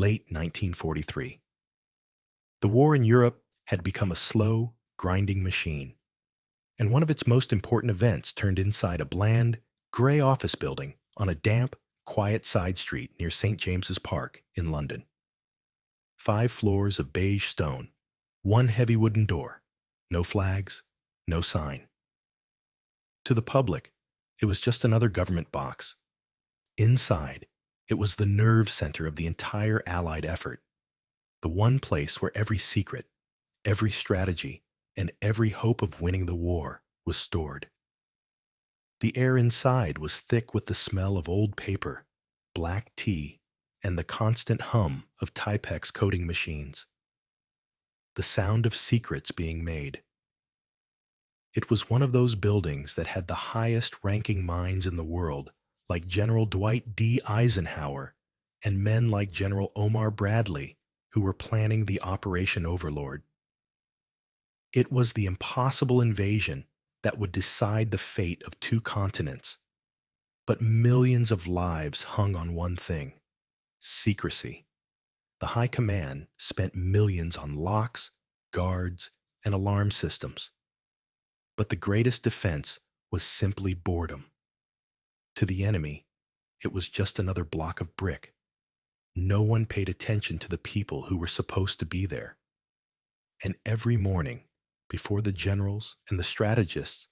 late 1943. The war in Europe had become a slow, grinding machine, and one of its most important events turned inside a bland, gray office building on a damp, quiet side street near St. James's Park in London. 5 floors of beige stone, one heavy wooden door, no flags, no sign. To the public, it was just another government box. Inside, it was the nerve center of the entire Allied effort, the one place where every secret, every strategy, and every hope of winning the war was stored. The air inside was thick with the smell of old paper, black tea, and the constant hum of Typex coding machines. The sound of secrets being made. It was one of those buildings that had the highest-ranking minds in the world, like General Dwight D. Eisenhower and men like General Omar Bradley, who were planning the Operation Overlord. It was the impossible invasion that would decide the fate of 2 continents. But millions of lives hung on one thing: secrecy. The High Command spent millions on locks, guards, and alarm systems. But the greatest defense was simply boredom. To the enemy, it was just another block of brick. No one paid attention to the people who were supposed to be there. And every morning, before the generals and the strategists,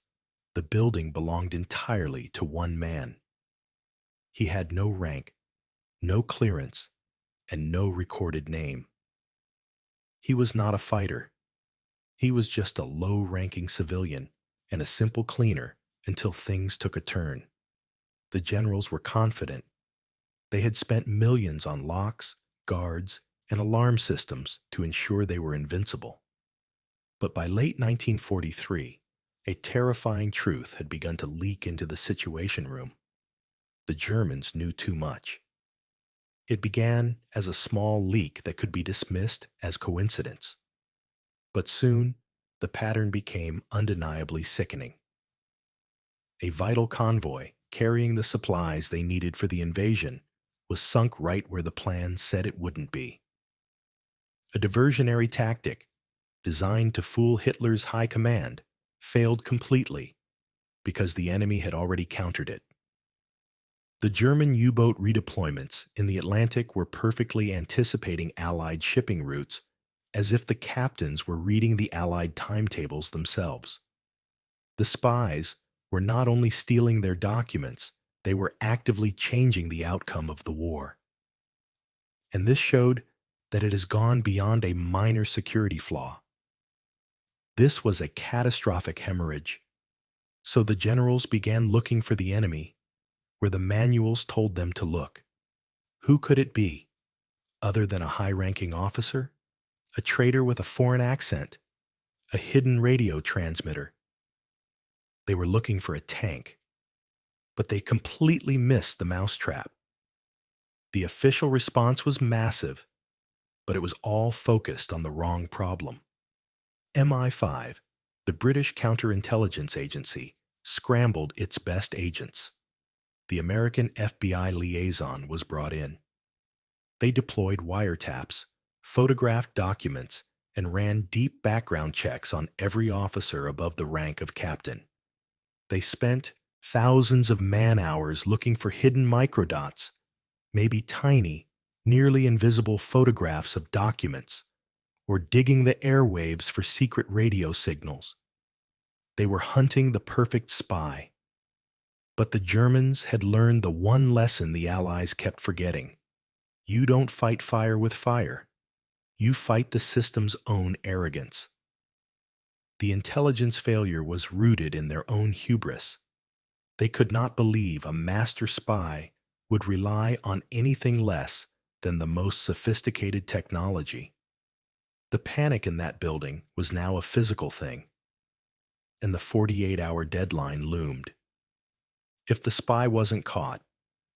the building belonged entirely to one man. He had no rank, no clearance, and no recorded name. He was not a fighter. He was just a low-ranking civilian and a simple cleaner until things took a turn. The generals were confident. They had spent millions on locks, guards, and alarm systems to ensure they were invincible. But by late 1943, a terrifying truth had begun to leak into the Situation Room. The Germans knew too much. It began as a small leak that could be dismissed as coincidence. But soon, the pattern became undeniably sickening. A vital convoy carrying the supplies they needed for the invasion was sunk right where the plan said it wouldn't be. A diversionary tactic designed to fool Hitler's high command failed completely because the enemy had already countered it. The German U-boat redeployments in the Atlantic were perfectly anticipating Allied shipping routes, as if the captains were reading the Allied timetables themselves. The spies were not only stealing their documents, they were actively changing the outcome of the war. And this showed that it has gone beyond a minor security flaw. This was a catastrophic hemorrhage. So the generals began looking for the enemy where the manuals told them to look. Who could it be, other than a high-ranking officer, a traitor with a foreign accent, a hidden radio transmitter? They were looking for a tank, but they completely missed the mousetrap. The official response was massive, but it was all focused on the wrong problem. MI5, the British counterintelligence agency, scrambled its best agents. The American FBI liaison was brought in. They deployed wiretaps, photographed documents, and ran deep background checks on every officer above the rank of captain. They spent thousands of man-hours looking for hidden microdots, maybe tiny, nearly invisible photographs of documents, or digging the airwaves for secret radio signals. They were hunting the perfect spy. But the Germans had learned the one lesson the Allies kept forgetting. You don't fight fire with fire. You fight the system's own arrogance. The intelligence failure was rooted in their own hubris. They could not believe a master spy would rely on anything less than the most sophisticated technology. The panic in that building was now a physical thing, and the 48-hour deadline loomed. If the spy wasn't caught,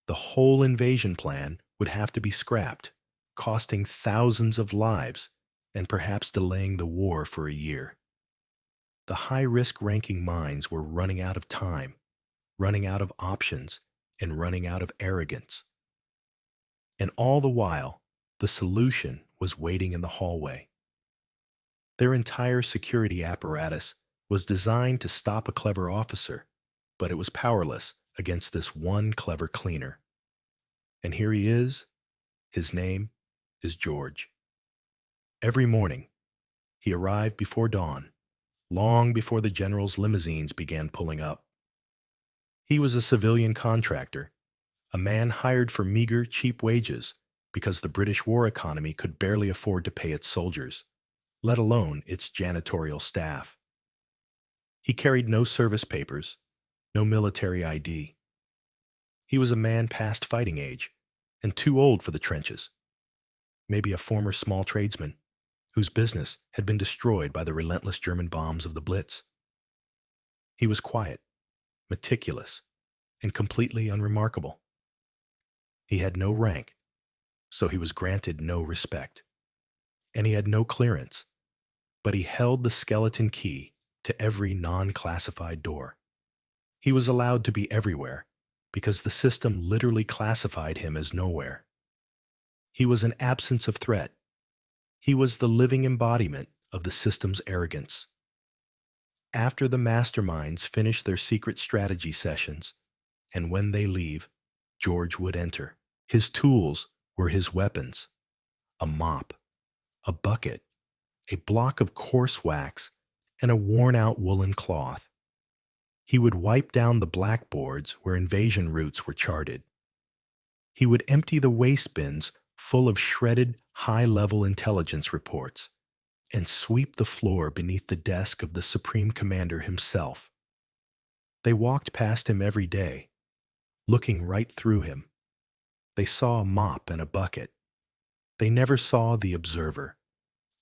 the whole invasion plan would have to be scrapped, costing thousands of lives and perhaps delaying the war for a year. The high-risk ranking minds were running out of time, running out of options, and running out of arrogance. And all the while, The solution was waiting in the hallway. Their entire security apparatus was designed to stop a clever officer, but it was powerless against this one clever cleaner. And here he is. His name is George. Every morning, he arrived before dawn, long before the general's limousines began pulling up. He was a civilian contractor, a man hired for meager, cheap wages because the British war economy could barely afford to pay its soldiers, let alone its janitorial staff. He carried no service papers, no military ID. He was a man past fighting age and too old for the trenches, maybe a former small tradesman whose business had been destroyed by the relentless German bombs of the Blitz. He was quiet, meticulous, and completely unremarkable. He had no rank, so he was granted no respect. And he had no clearance, but he held the skeleton key to every non-classified door. He was allowed to be everywhere because the system literally classified him as nowhere. He was an absence of threat. He was the living embodiment of the system's arrogance. After the masterminds finish their secret strategy sessions, and when they leave, George would enter. His tools were his weapons: a mop, a bucket, a block of coarse wax, and a worn-out woolen cloth. He would wipe down the blackboards where invasion routes were charted. He would empty the waste bins full of shredded, high-level intelligence reports and sweep the floor beneath the desk of the Supreme Commander himself. They walked past him every day, looking right through him. They saw a mop and a bucket. They never saw the observer,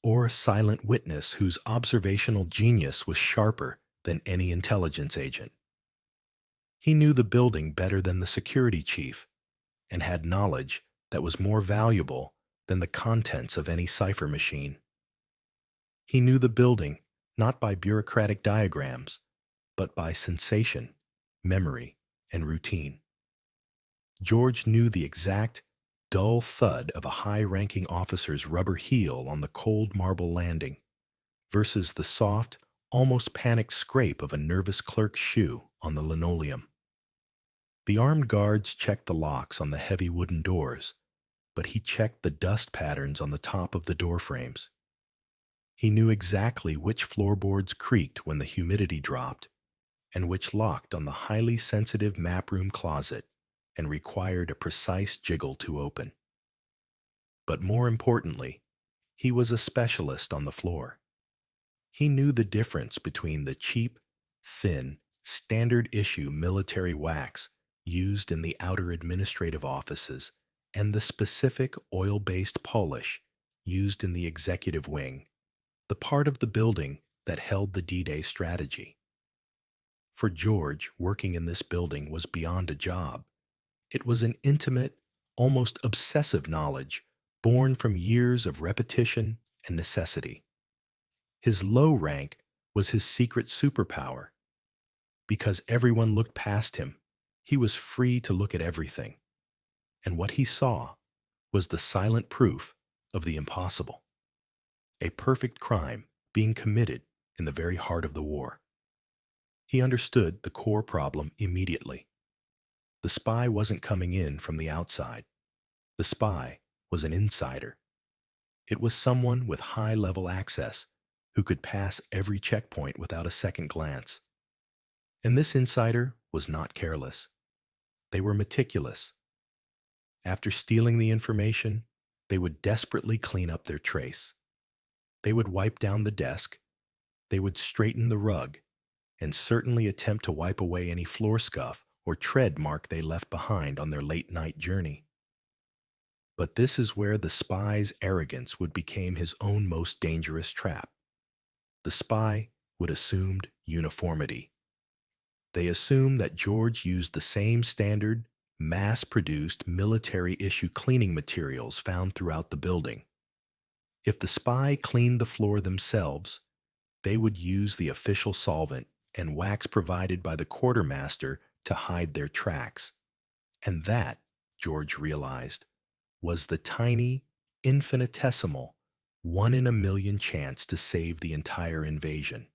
or a silent witness whose observational genius was sharper than any intelligence agent. He knew the building better than the security chief, and had knowledge that was more valuable than the contents of any cipher machine. He knew the building not by bureaucratic diagrams, but by sensation, memory, and routine. George knew the exact, dull thud of a high-ranking officer's rubber heel on the cold marble landing versus the soft, almost panicked scrape of a nervous clerk's shoe on the linoleum. The armed guards checked the locks on the heavy wooden doors, but he checked the dust patterns on the top of the door frames. He knew exactly which floorboards creaked when the humidity dropped, and which locked on the highly sensitive map room closet and required a precise jiggle to open. But more importantly, he was a specialist on the floor. He knew the difference between the cheap, thin, standard-issue military wax used in the outer administrative offices and the specific oil-based polish used in the executive wing, the part of the building that held the D-Day strategy. For George, working in this building was beyond a job. It was an intimate, almost obsessive knowledge born from years of repetition and necessity. His low rank was his secret superpower. Because everyone looked past him, he was free to look at everything. And what he saw was the silent proof of the impossible. A perfect crime being committed in the very heart of the war. He understood the core problem immediately. The spy wasn't coming in from the outside. The spy was an insider. It was someone with high-level access who could pass every checkpoint without a second glance. And this insider was not careless. They were meticulous. After stealing the information, they would desperately clean up their trace. They would wipe down the desk, they would straighten the rug, and certainly attempt to wipe away any floor scuff or tread mark they left behind on their late-night journey. But this is where the spy's arrogance would become his own most dangerous trap. The spy would assume uniformity. They assumed that George used the same standard, mass-produced military-issue cleaning materials found throughout the building. If the spy cleaned the floor themselves, they would use the official solvent and wax provided by the quartermaster to hide their tracks. And that, George realized, was the tiny, infinitesimal, one in a million chance to save the entire invasion.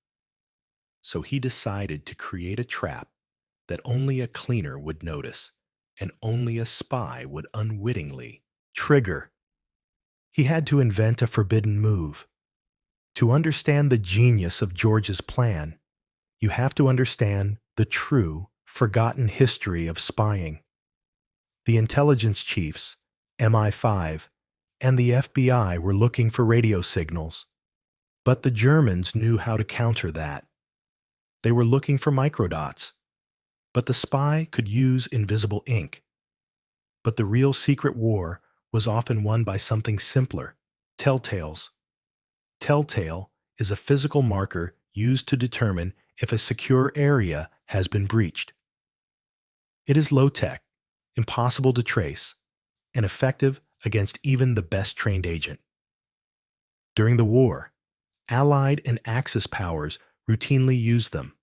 So he decided to create a trap that only a cleaner would notice and only a spy would unwittingly trigger. He had to invent a forbidden move. To understand the genius of George's plan, you have to understand the true, forgotten history of spying. The intelligence chiefs, MI5, and the FBI were looking for radio signals, but the Germans knew how to counter that. They were looking for microdots, but the spy could use invisible ink. But the real secret war was often won by something simpler: telltales. Telltale is a physical marker used to determine if a secure area has been breached. It is low-tech, impossible to trace, and effective against even the best trained agent. During the war, Allied and Axis powers routinely used them.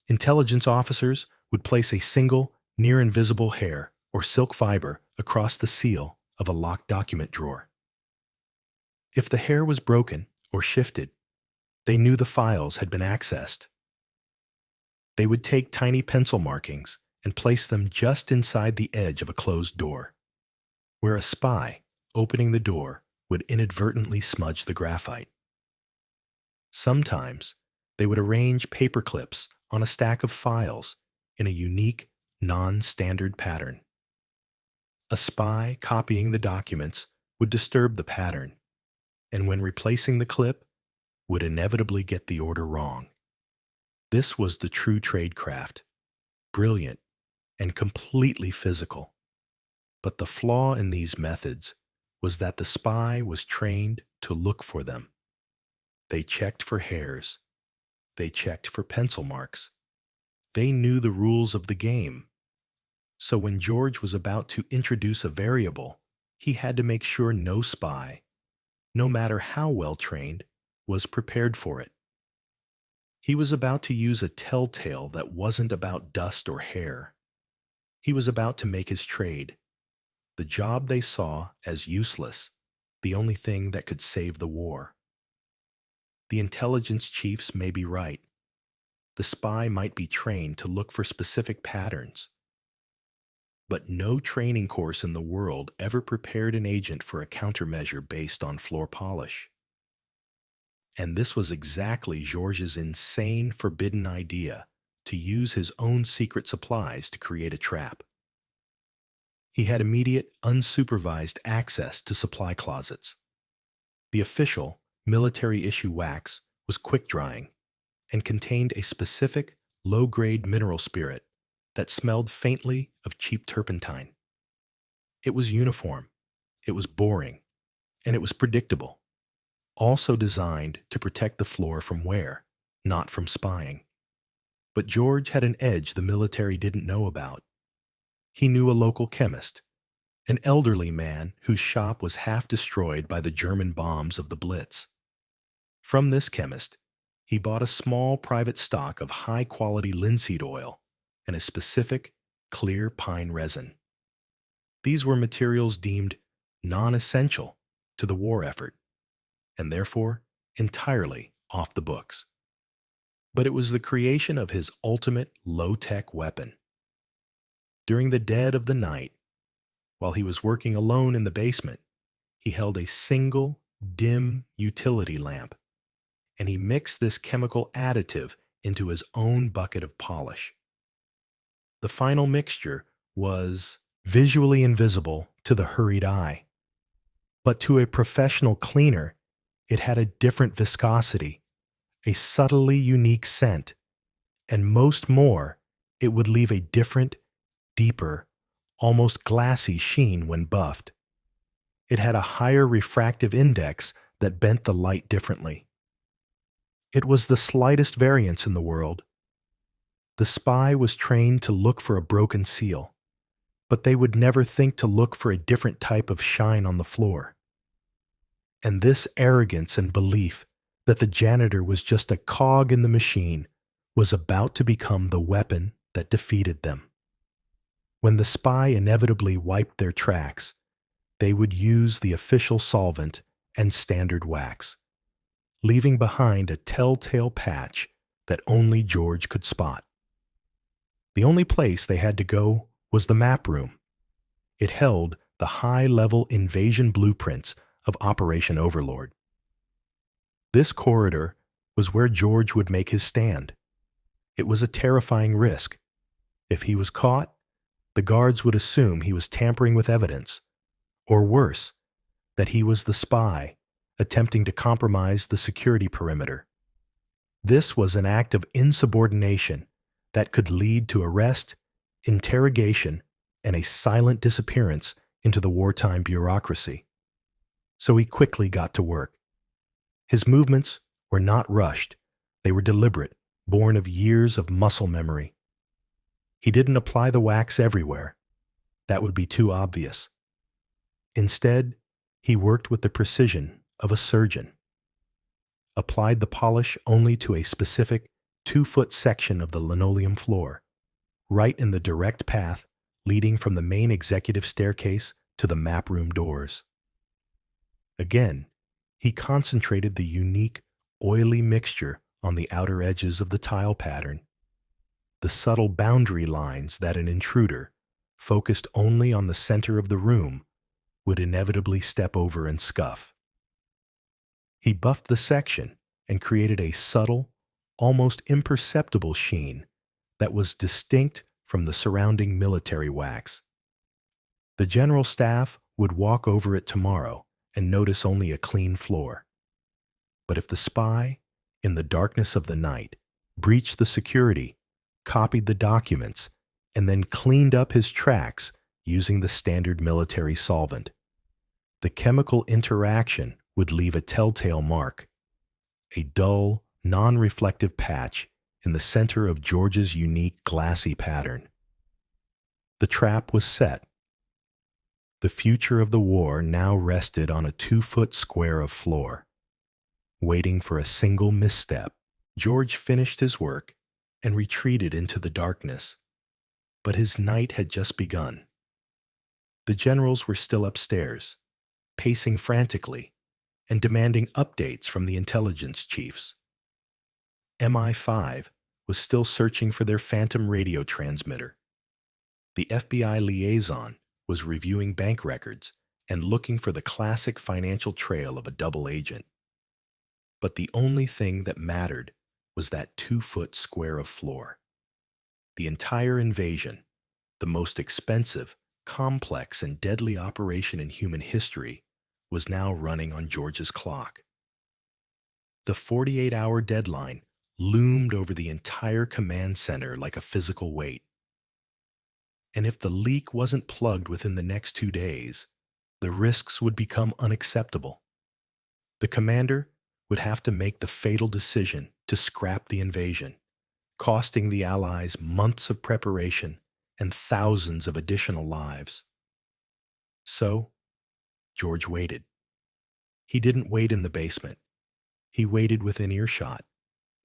Intelligence officers would place a single, near-invisible hair or silk fiber across the seal of a locked document drawer. If the hair was broken or shifted, they knew the files had been accessed. They would take tiny pencil markings and place them just inside the edge of a closed door, where a spy opening the door would inadvertently smudge the graphite. Sometimes they would arrange paper clips on a stack of files in a unique, non-standard pattern. A spy copying the documents would disturb the pattern, and when replacing the clip, would inevitably get the order wrong. This was the true tradecraft, brilliant and completely physical. But the flaw in these methods was that the spy was trained to look for them. They checked for hairs. They checked for pencil marks. They knew the rules of the game. So when George was about to introduce a variable, he had to make sure no spy, no matter how well trained, was prepared for it. He was about to use a telltale that wasn't about dust or hair. He was about to make his trade, the job they saw as useless, the only thing that could save the war. The intelligence chiefs may be right. The spy might be trained to look for specific patterns. But no training course in the world ever prepared an agent for a countermeasure based on floor polish. And this was exactly Georges' insane, forbidden idea to use his own secret supplies to create a trap. He had immediate, unsupervised access to supply closets. The official, military-issue wax was quick-drying and contained a specific, low-grade mineral spirit that smelled faintly of cheap turpentine. It was uniform, it was boring, and it was predictable, also designed to protect the floor from wear, not from spying. But George had an edge the military didn't know about. He knew a local chemist, an elderly man whose shop was half destroyed by the German bombs of the Blitz. From this chemist, he bought a small private stock of high-quality linseed oil and a specific, clear pine resin. These were materials deemed non-essential to the war effort, and therefore entirely off the books. But it was the creation of his ultimate low-tech weapon. During the dead of the night, while he was working alone in the basement, he held a single, dim utility lamp, and he mixed this chemical additive into his own bucket of polish. The final mixture was visually invisible to the hurried eye, but to a professional cleaner, it had a different viscosity, a subtly unique scent, and most more, it would leave a different, deeper, almost glassy sheen when buffed. It had a higher refractive index that bent the light differently. It was the slightest variance in the world. The spy was trained to look for a broken seal, but they would never think to look for a different type of shine on the floor. And this arrogance and belief that the janitor was just a cog in the machine was about to become the weapon that defeated them. When the spy inevitably wiped their tracks, They would use the official solvent and standard wax, leaving behind a telltale patch that only George could spot. The only place they had to go was the map room. It held the high-level invasion blueprints of Operation Overlord. This corridor was where George would make his stand. It was a terrifying risk. If he was caught, the guards would assume he was tampering with evidence, or worse, that he was the spy attempting to compromise the security perimeter. This was an act of insubordination that could lead to arrest, interrogation, and a silent disappearance into the wartime bureaucracy. So he quickly got to work. His movements were not rushed. They were deliberate, born of years of muscle memory. He didn't apply the wax everywhere. That would be too obvious. Instead, he worked with the precision of a surgeon. Applied the polish only to a specific 2-foot section of the linoleum floor, right in the direct path leading from the main executive staircase to the map room doors. Again, he concentrated the unique, oily mixture on the outer edges of the tile pattern, the subtle boundary lines that an intruder, focused only on the center of the room, would inevitably step over and scuff. He buffed the section and created a subtle, almost imperceptible sheen that was distinct from the surrounding military wax. The general staff would walk over it tomorrow and notice only a clean floor. But if the spy, in the darkness of the night, breached the security, copied the documents, and then cleaned up his tracks using the standard military solvent, the chemical interaction would leave a telltale mark, a dull, non-reflective patch in the center of George's unique glassy pattern. The trap was set. The future of the war now rested on a 2-foot square of floor. Waiting for a single misstep, George finished his work and retreated into the darkness. But his night had just begun. The generals were still upstairs, pacing frantically and demanding updates from the intelligence chiefs. MI5 was still searching for their phantom radio transmitter. The FBI liaison was reviewing bank records and looking for the classic financial trail of a double agent. But the only thing that mattered was that 2-foot square of floor. The entire invasion, the most expensive, complex, and deadly operation in human history, was now running on George's clock. The 48-hour deadline loomed over the entire command center like a physical weight. And if the leak wasn't plugged within the next 2 days, the risks would become unacceptable. The commander would have to make the fatal decision to scrap the invasion, costing the Allies months of preparation and thousands of additional lives. So, George waited. He didn't wait in the basement. He waited within earshot,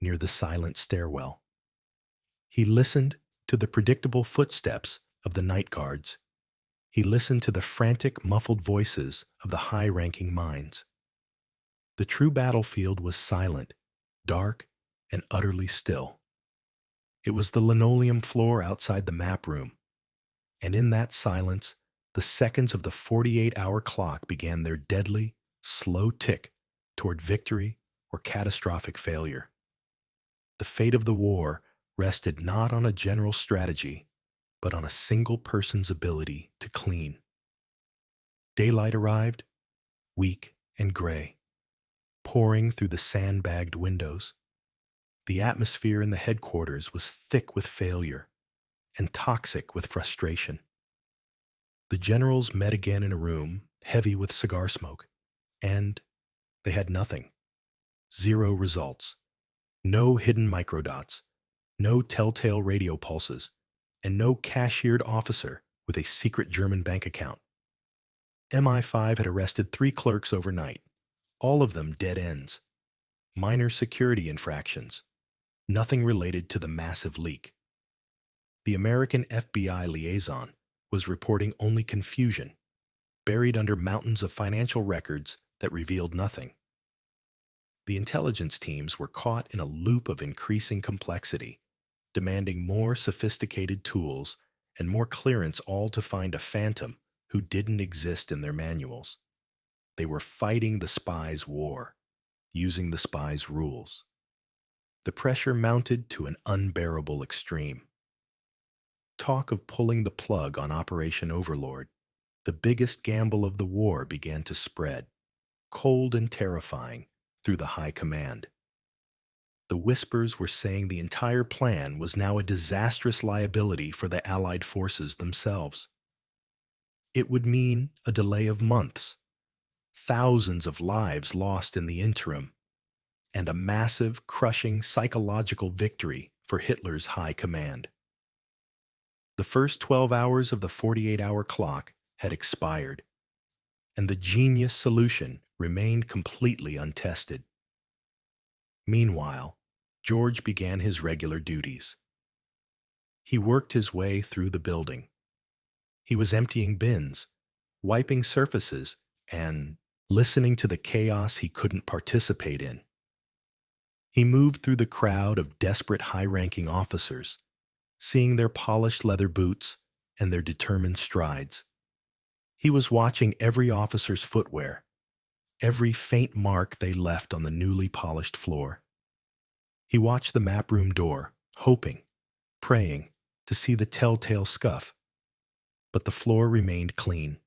near the silent stairwell. He listened to the predictable footsteps of the night guards. He listened to the frantic, muffled voices of the high-ranking minds. The true battlefield was silent, dark, and utterly still. It was the linoleum floor outside the map room, and in that silence, the seconds of the 48-hour clock began their deadly, slow tick toward victory or catastrophic failure. The fate of the war rested not on a general strategy, but on a single person's ability to clean. Daylight arrived, weak and gray, pouring through the sandbagged windows. The atmosphere in the headquarters was thick with failure and toxic with frustration. The generals met again in a room heavy with cigar smoke, and they had nothing. 0 results. No hidden microdots, no telltale radio pulses, and no cashiered officer with a secret German bank account. MI5 had arrested 3 clerks overnight, all of them dead ends. Minor security infractions, nothing related to the massive leak. The American FBI liaison was reporting only confusion, buried under mountains of financial records that revealed nothing. The intelligence teams were caught in a loop of increasing complexity, demanding more sophisticated tools and more clearance, all to find a phantom who didn't exist in their manuals. They were fighting the spies' war, using the spies' rules. The pressure mounted to an unbearable extreme. Talk of pulling the plug on Operation Overlord, the biggest gamble of the war, began to spread, cold and terrifying, through the high command. The whispers were saying the entire plan was now a disastrous liability for the Allied forces themselves. It would mean a delay of months, thousands of lives lost in the interim, and a massive, crushing psychological victory for Hitler's high command. The first 12 hours of the 48-hour clock had expired, and the genius solution remained completely untested. Meanwhile, George began his regular duties. He worked his way through the building. He was emptying bins, wiping surfaces, and listening to the chaos he couldn't participate in. He moved through the crowd of desperate high-ranking officers, seeing their polished leather boots and their determined strides. He was watching every officer's footwear, every faint mark they left on the newly polished floor. He watched the map room door, hoping, praying, to see the telltale scuff. But the floor remained clean.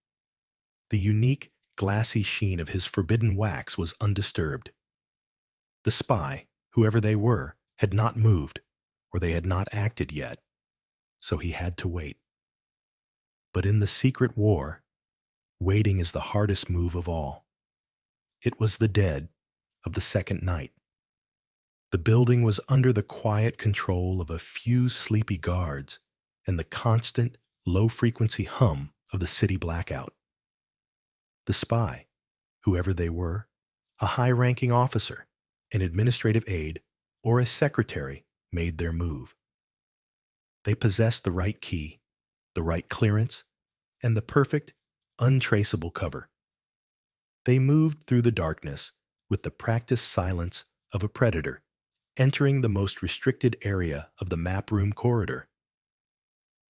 The unique, glassy sheen of his forbidden wax was undisturbed. The spy, whoever they were, had not moved, or they had not acted yet, so he had to wait. But in the secret war, waiting is the hardest move of all. It was the dead of the second night. The building was under the quiet control of a few sleepy guards and the constant, low-frequency hum of the city blackout. The spy, whoever they were, a high-ranking officer, an administrative aide, or a secretary, made their move. They possessed the right key, the right clearance, and the perfect, untraceable cover. They moved through the darkness with the practiced silence of a predator, entering the most restricted area of the map room corridor.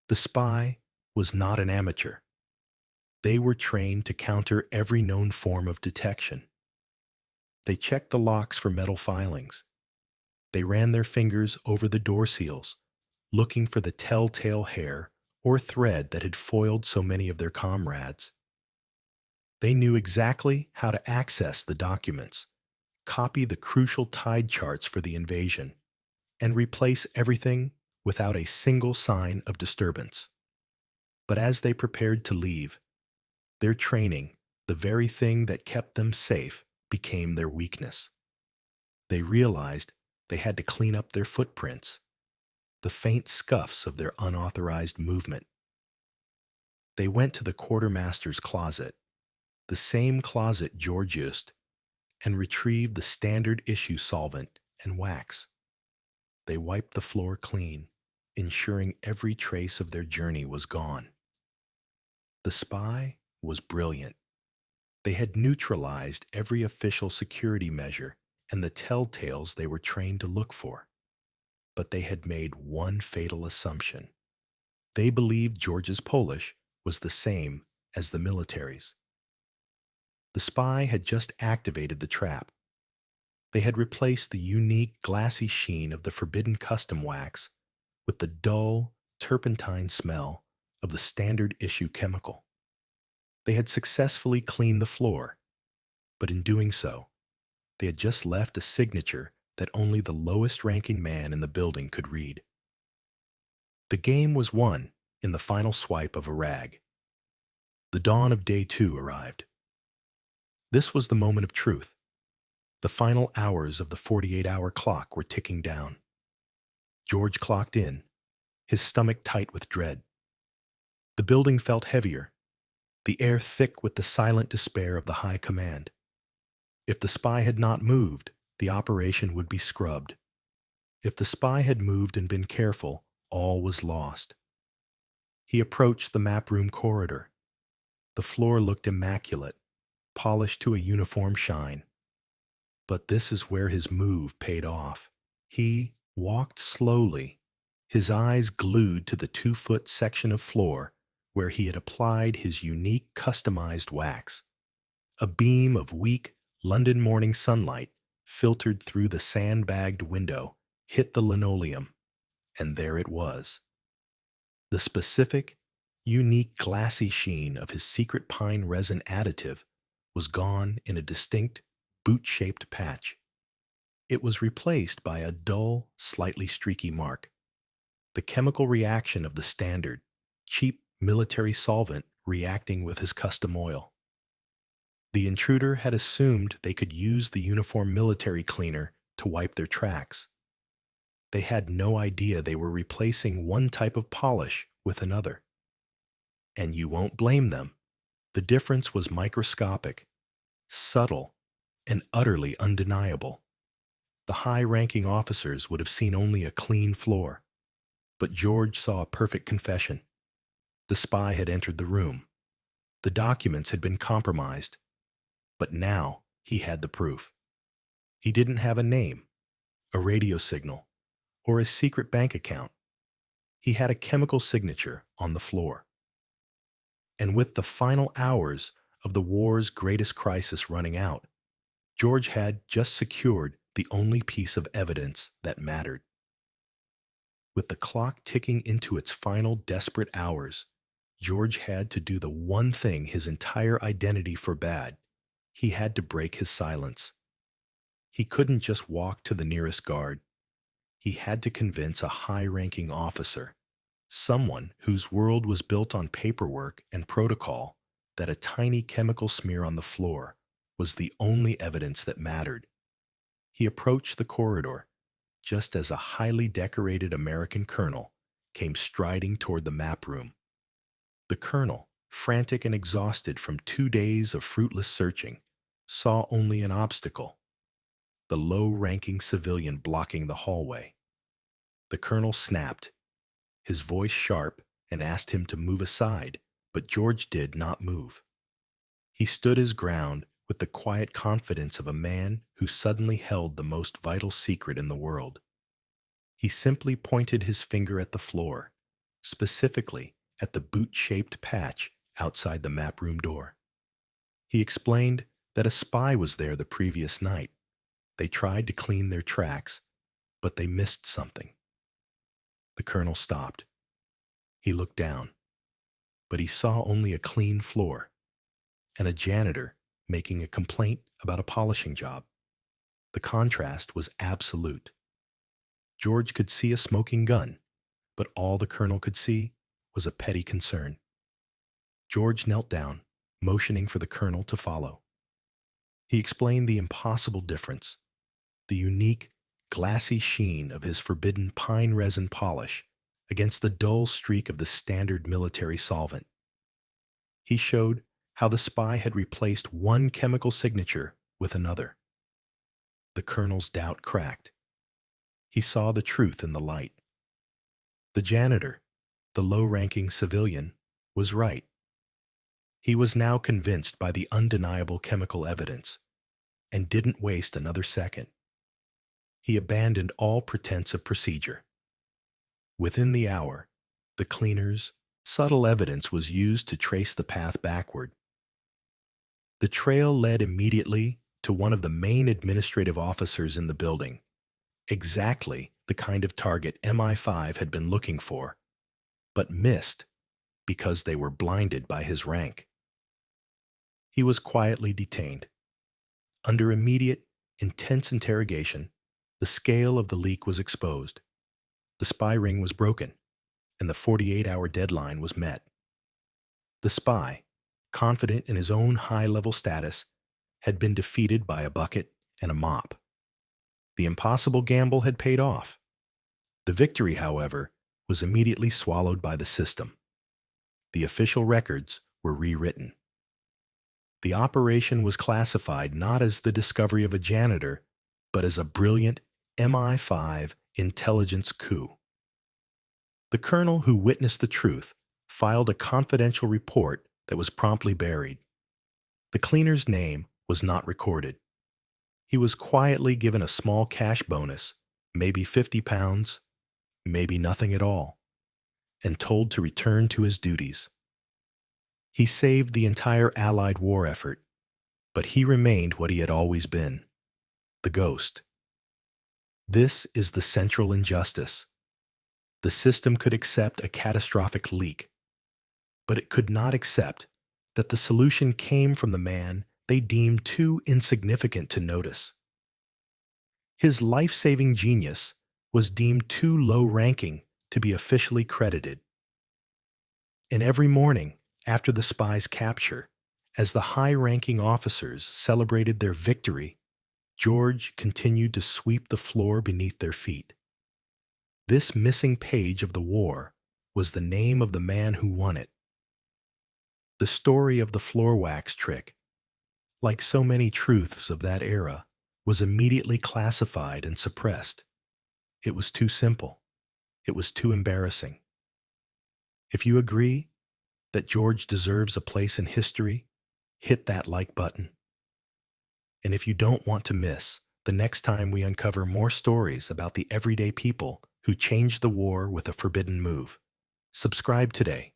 The spy was not an amateur. They were trained to counter every known form of detection. They checked the locks for metal filings. They ran their fingers over the door seals, looking for the telltale hair or thread that had foiled so many of their comrades. They knew exactly how to access the documents, copy the crucial tide charts for the invasion, and replace everything without a single sign of disturbance. But as they prepared to leave, their training, the very thing that kept them safe, became their weakness. They realized they had to clean up their footprints, the faint scuffs of their unauthorized movement. They went to the quartermaster's closet, the same closet George used, and retrieved the standard issue solvent and wax. They wiped the floor clean, ensuring every trace of their journey was gone. The spy was brilliant. They had neutralized every official security measure and the telltales they were trained to look for. But they had made one fatal assumption. They believed George's Polish was the same as the military's. The spy had just activated the trap. They had replaced the unique glassy sheen of the forbidden custom wax with the dull, turpentine smell of the standard issue chemical. They had successfully cleaned the floor, but in doing so, they had just left a signature that only the lowest-ranking man in the building could read. The game was won in the final swipe of a rag. The dawn of day 2 arrived. This was the moment of truth. The final hours of the 48-hour clock were ticking down. George clocked in, his stomach tight with dread. The building felt heavier, the air thick with the silent despair of the high command. If the spy had not moved, the operation would be scrubbed. If the spy had moved and been careful, all was lost. He approached the map room corridor. The floor looked immaculate, polished to a uniform shine. But this is where his move paid off. He walked slowly, his eyes glued to the 2-foot section of floor where he had applied his unique customized wax. A beam of weak London morning sunlight filtered through the sandbagged window, hit the linoleum, and there it was. The specific, unique glassy sheen of his secret pine resin additive was gone in a distinct, boot-shaped patch. It was replaced by a dull, slightly streaky mark, the chemical reaction of the standard, cheap military solvent reacting with his custom oil. The intruder had assumed they could use the uniform military cleaner to wipe their tracks. They had no idea they were replacing one type of polish with another. And you won't blame them. The difference was microscopic, subtle, and utterly undeniable. The high-ranking officers would have seen only a clean floor. But George saw a perfect confession. The spy had entered the room. The documents had been compromised. But now he had the proof. He didn't have a name, a radio signal, or a secret bank account. He had a chemical signature on the floor. And with the final hours of the war's greatest crisis running out, George had just secured the only piece of evidence that mattered. With the clock ticking into its final desperate hours, George had to do the one thing his entire identity forbade. He had to break his silence. He couldn't just walk to the nearest guard. He had to convince a high-ranking officer, someone whose world was built on paperwork and protocol, that a tiny chemical smear on the floor was the only evidence that mattered. He approached the corridor, just as a highly decorated American colonel came striding toward the map room. The colonel, frantic and exhausted from 2 days of fruitless searching, saw only an obstacle: the low-ranking civilian blocking the hallway. The colonel snapped, his voice sharp, and asked him to move aside, but George did not move. He stood his ground with the quiet confidence of a man who suddenly held the most vital secret in the world. He simply pointed his finger at the floor, specifically at the boot-shaped patch outside the map room door. He explained that a spy was there the previous night. They tried to clean their tracks, but they missed something. The colonel stopped. He looked down, but he saw only a clean floor and a janitor making a complaint about a polishing job. The contrast was absolute. George could see a smoking gun, but all the colonel could see was a petty concern. George knelt down, motioning for the colonel to follow. He explained the impossible difference, the unique, glassy sheen of his forbidden pine resin polish against the dull streak of the standard military solvent. He showed how the spy had replaced one chemical signature with another. The colonel's doubt cracked. He saw the truth in the light. The janitor, the low-ranking civilian, was right. He was now convinced by the undeniable chemical evidence, and didn't waste another second. He abandoned all pretense of procedure. Within the hour, the cleaner's subtle evidence was used to trace the path backward. The trail led immediately to one of the main administrative officers in the building, exactly the kind of target MI5 had been looking for, but missed because they were blinded by his rank. He was quietly detained. Under immediate, intense interrogation, the scale of the leak was exposed. The spy ring was broken, and the 48-hour deadline was met. The spy, confident in his own high-level status, had been defeated by a bucket and a mop. The impossible gamble had paid off. The victory, however, was immediately swallowed by the system. The official records were rewritten. The operation was classified not as the discovery of a janitor, but as a brilliant MI5 intelligence coup. The colonel who witnessed the truth filed a confidential report that was promptly buried. The cleaner's name was not recorded. He was quietly given a small cash bonus, maybe 50 pounds, maybe nothing at all, and told to return to his duties. He saved the entire Allied war effort, but he remained what he had always been, the ghost. This is the central injustice. The system could accept a catastrophic leak, but it could not accept that the solution came from the man they deemed too insignificant to notice. His life-saving genius was deemed too low-ranking to be officially credited. And every morning, after the spy's capture, as the high-ranking officers celebrated their victory, George continued to sweep the floor beneath their feet. This missing page of the war was the name of the man who won it. The story of the floor wax trick, like so many truths of that era, was immediately classified and suppressed. It was too simple. It was too embarrassing. If you agree that George deserves a place in history, hit that like button. And if you don't want to miss the next time we uncover more stories about the everyday people who changed the war with a forbidden move, subscribe today.